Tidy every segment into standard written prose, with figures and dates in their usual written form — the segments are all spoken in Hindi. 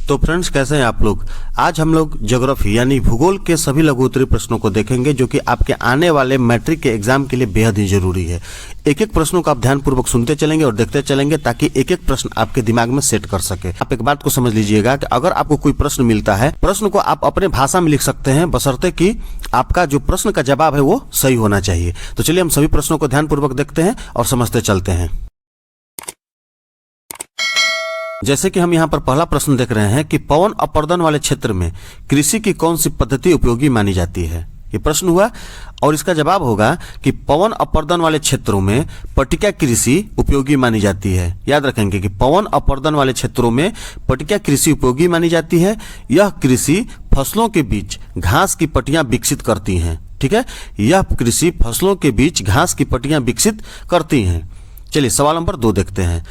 तो फ्रेंड्स, कैसे हैं आप लोग। आज हम लोग ज्योग्राफी यानी भूगोल के सभी लघु उत्तरीय प्रश्नों को देखेंगे जो कि आपके आने वाले मैट्रिक के एग्जाम के लिए बेहद ही जरूरी है। एक एक प्रश्नों को आप ध्यानपूर्वक सुनते चलेंगे और देखते चलेंगे ताकि एक एक प्रश्न आपके दिमाग में सेट कर सके। आप एक बात को समझ लीजिएगा कि अगर आपको कोई प्रश्न मिलता है, प्रश्न को आप अपने भाषा में लिख सकते हैं, बशर्ते कि आपका जो प्रश्न का जवाब है वो सही होना चाहिए। तो चलिए हम सभी प्रश्नों को ध्यानपूर्वक देखते हैं और समझते चलते हैं। जैसे कि हम यहाँ पर पहला प्रश्न देख रहे हैं कि पवन अपर्दन वाले क्षेत्र में कृषि की कौन सी पद्धति उपयोगी मानी जाती है। ये प्रश्न हुआ और इसका जवाब होगा कि पवन अपर्दन वाले क्षेत्रों में पट्टिका कृषि उपयोगी मानी जाती है। याद रखेंगे कि पवन अपर्दन वाले क्षेत्रों में पट्टिका कृषि उपयोगी मानी जाती है। यह कृषि फसलों के बीच घास की पट्टियां विकसित करती हैं। ठीक है, यह कृषि फसलों के बीच घास की पट्टियां विकसित करती हैं। चलिए सवाल नंबर 2 देखते हैं।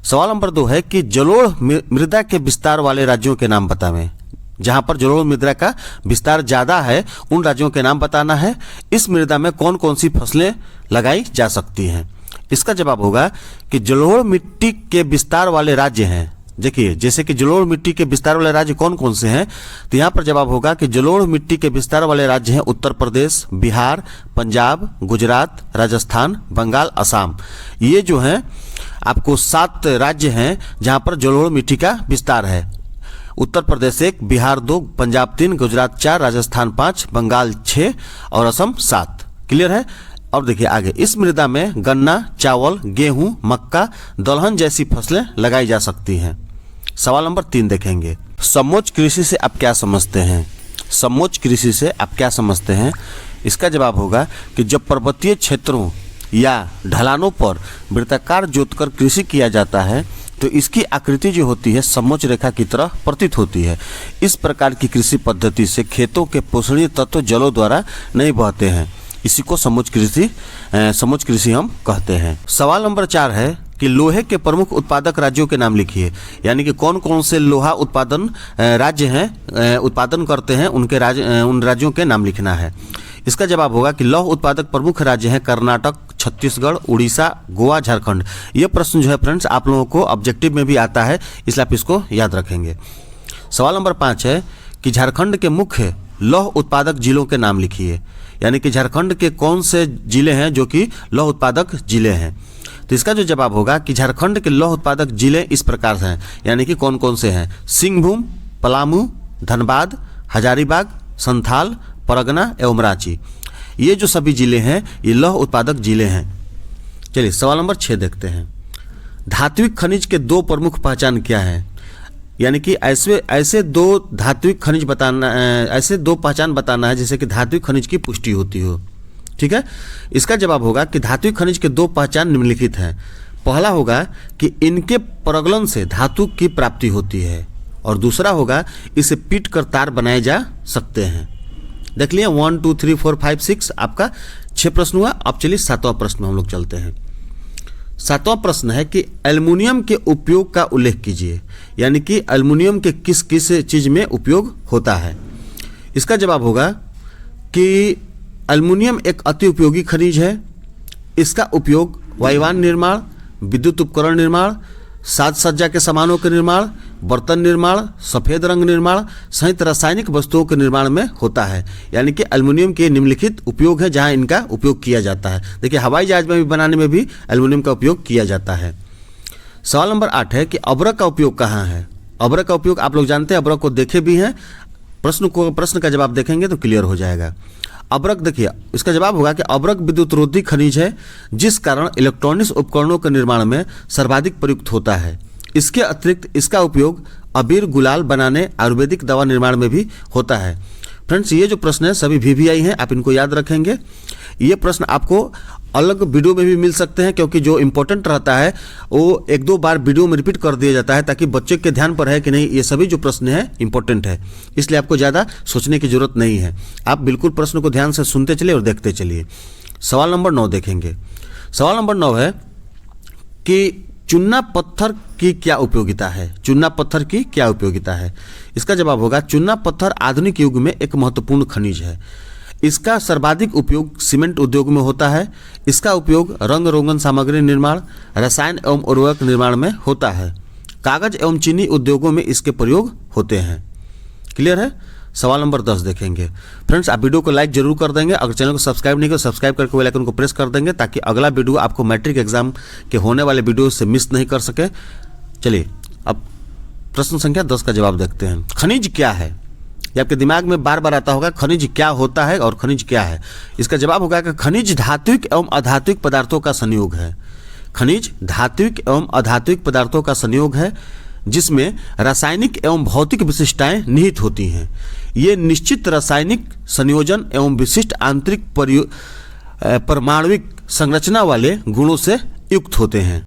सवाल नंबर 2 है कि जलोढ़ मृदा के विस्तार वाले राज्यों के नाम बतावें। जहां पर जलोढ़ मृदा का विस्तार ज्यादा है उन राज्यों के नाम बताना है। इस मृदा में कौन कौन सी फसलें लगाई जा सकती हैं। इसका जवाब होगा कि जलोढ़ मिट्टी के विस्तार वाले राज्य हैं। देखिए, जैसे कि जलोढ़ मिट्टी के विस्तार वाले राज्य कौन कौन से हैं, तो यहाँ पर जवाब होगा कि जलोढ़ मिट्टी के विस्तार वाले राज्य हैं उत्तर प्रदेश, बिहार, पंजाब, गुजरात, राजस्थान, बंगाल, असम। ये जो हैं आपको 7 राज्य हैं जहां पर जलोढ़ मिट्टी का विस्तार है। उत्तर प्रदेश 1, बिहार 2, पंजाब 3, गुजरात 4, राजस्थान 5, बंगाल 6 और असम 7। क्लियर है। और देखिए आगे, इस मृदा में गन्ना, चावल, गेहूं, मक्का, दलहन जैसी फसलें लगाई जा सकती हैं। सवाल नंबर 3 देखेंगे। समोच्च कृषि से आप क्या समझते हैं। समोच्च कृषि से आप क्या समझते हैं। इसका जवाब होगा कि जब पर्वतीय क्षेत्रों या ढलानों पर वृत्ताकार जोतकर कृषि किया जाता है तो इसकी आकृति जो होती है समोच्च रेखा की तरह प्रतीत होती है। इस प्रकार की कृषि पद्धति से खेतों के पोषणीय तत्व जलों द्वारा नहीं बहते हैं। इसी को समोच्च कृषि हम कहते हैं। सवाल नंबर 4 है कि लोहे के प्रमुख उत्पादक राज्यों के नाम लिखिए। यानी कि कौन कौन से लोहा उत्पादन राज्य हैं, उत्पादन करते हैं, उन राज्यों के नाम लिखना है। इसका जवाब होगा कि लौह उत्पादक प्रमुख राज्य हैं कर्नाटक, छत्तीसगढ़, उड़ीसा, गोवा, झारखंड। ये प्रश्न जो है फ्रेंड्स आप लोगों को ऑब्जेक्टिव में भी आता है, इसलिए आप इसको याद रखेंगे। सवाल नंबर 5 है कि झारखंड के मुख्य लौह उत्पादक जिलों के नाम लिखिए। यानी कि झारखंड के कौन से जिले हैं जो कि लौह उत्पादक जिले हैं। तो इसका जो जवाब होगा कि झारखंड के लौह उत्पादक जिले इस प्रकार से हैं। यानी कि कौन कौन से हैं। सिंहभूम, पलामू, धनबाद, हजारीबाग, संथाल, परगना एवं रांची। ये जो सभी जिले हैं ये लौह उत्पादक जिले हैं। चलिए सवाल नंबर 6 देखते हैं। धात्विक खनिज के 2 प्रमुख पहचान क्या है। यानी कि ऐसे 2 धात्विक खनिज बताना, ऐसे 2 पहचान बताना है जिससे कि धात्विक खनिज की पुष्टि होती हो। ठीक है, इसका जवाब होगा कि धात्विक खनिज के 2 पहचान निम्नलिखित हैं। पहला होगा कि इनके प्रगलन से धातु की प्राप्ति होती है और दूसरा होगा इसे पीट कर तार बनाए जा सकते हैं। देख लिया 1 2 3 4 5 6 आपका 6 प्रश्न हुआ। अब चलिए 7वां प्रश्न में हम लोग चलते हैं। 7वां प्रश्न है कि एल्युमिनियम के उपयोग का उल्लेख कीजिए। यानी कि एल्युमिनियम के किस किस चीज में उपयोग होता है। इसका जवाब होगा कि एल्युमिनियम एक अति उपयोगी खनिज है। इसका उपयोग वायुयान निर्माण, विद्युत उपकरण निर्माण, साज सज्जा के सामानों के निर्माण, बर्तन निर्माण, सफ़ेद रंग निर्माण सहित रासायनिक वस्तुओं के निर्माण में होता है। यानी कि एल्युमिनियम के निम्नलिखित उपयोग है जहां इनका उपयोग किया जाता है। देखिए हवाई जहाज में भी बनाने में भी एल्युमिनियम का उपयोग किया जाता है। सवाल नंबर 8 है कि अब्रक का उपयोग कहाँ है। अब्रक का उपयोग आप लोग जानते हैं, अब्रक को देखे भी हैं। प्रश्न का जवाब देखेंगे तो क्लियर हो जाएगा। अब्रक देखिए, इसका जवाब होगा कि अब्रक विद्युत रोधी खनिज है जिस कारण इलेक्ट्रॉनिक्स उपकरणों के निर्माण में सर्वाधिक प्रयुक्त होता है। इसके अतिरिक्त इसका उपयोग अबीर गुलाल बनाने, आयुर्वेदिक दवा निर्माण में भी होता है। फ्रेंड्स ये जो प्रश्न है सभी VVI हैं, आप इनको याद रखेंगे। ये प्रश्न आपको अलग वीडियो में भी मिल सकते हैं क्योंकि जो इम्पोर्टेंट रहता है वो 1-2 बार वीडियो में रिपीट कर दिया जाता है ताकि बच्चे के ध्यान पर है कि नहीं ये सभी जो प्रश्न है इंपॉर्टेंट है। इसलिए आपको ज़्यादा सोचने की जरूरत नहीं है, आप बिल्कुल प्रश्न को ध्यान से सुनते चलिए और देखते चलिए। सवाल नंबर 9 देखेंगे। सवाल नंबर 9 है कि चूना पत्थर की क्या उपयोगिता है। चूना पत्थर की क्या उपयोगिता है। इसका जवाब होगा चूना पत्थर आधुनिक युग में एक महत्वपूर्ण खनिज है। इसका सर्वाधिक उपयोग सीमेंट उद्योग में होता है। इसका उपयोग रंग रोगन सामग्री निर्माण, रसायन एवं उर्वरक निर्माण में होता है। कागज एवं चीनी उद्योगों में इसके प्रयोग होते हैं। क्लियर है। सवाल नंबर 10 देखेंगे। फ्रेंड्स, आप वीडियो को लाइक जरूर कर देंगे। अगर चैनल को सब्सक्राइब नहीं किया सब्सक्राइब करके बेल आइकन को प्रेस कर देंगे ताकि अगला वीडियो आपको मैट्रिक एग्जाम के होने वाले वीडियो से मिस नहीं कर सके। चलिए अब प्रश्न संख्या 10 का जवाब देखते हैं। खनिज क्या है? ये आपके दिमाग में बार बार आता होगा, खनिज क्या होता है और खनिज क्या है। इसका जवाब होगा कि खनिज धात्विक एवं अधात्विक पदार्थों का संयोग है। खनिज धात्विक एवं अधात्विक पदार्थों का संयोग है जिसमें रासायनिक एवं भौतिक विशिष्टताएं निहित होती हैं। ये निश्चित रासायनिक संयोजन एवं विशिष्ट आंतरिक परमाणविक संरचना वाले गुणों से युक्त होते हैं।